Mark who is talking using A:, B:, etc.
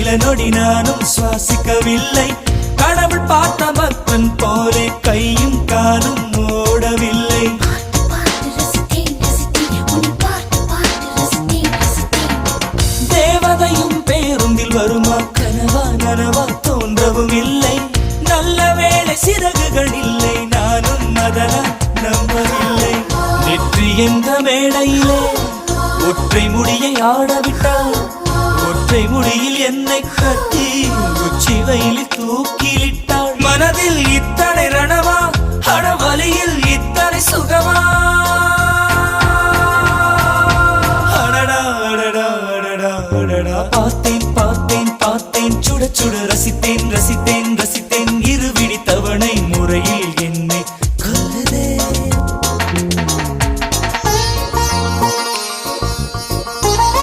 A: சில நொடி நானும் சுவாசிக்கவில்லை. கடவுள் பார்த்த பக்தன் போலே கையும் காலும் ஓடவில்லை. தேவதையும் பேருந்தில் வருமா, கனவா நனவா தோன்றவும் இல்லை. நல்ல வேளை சிறகுகள் இல்லை, நானும் அதனால் நம்பவில்லை. நெற்றி என்ற மேடையிலே ஒற்றை முடியை ஆடவிட்டாள். ஒற்றை முடியில் என்னை கட்டி உச்சி வயலில் தூக்கிலிட்டாள். மனதில் இத்தனை ரணமா, அடவலியில் இத்தனை சுகமா. அடடா அடடா அடடா அடடா பார்த்தேன்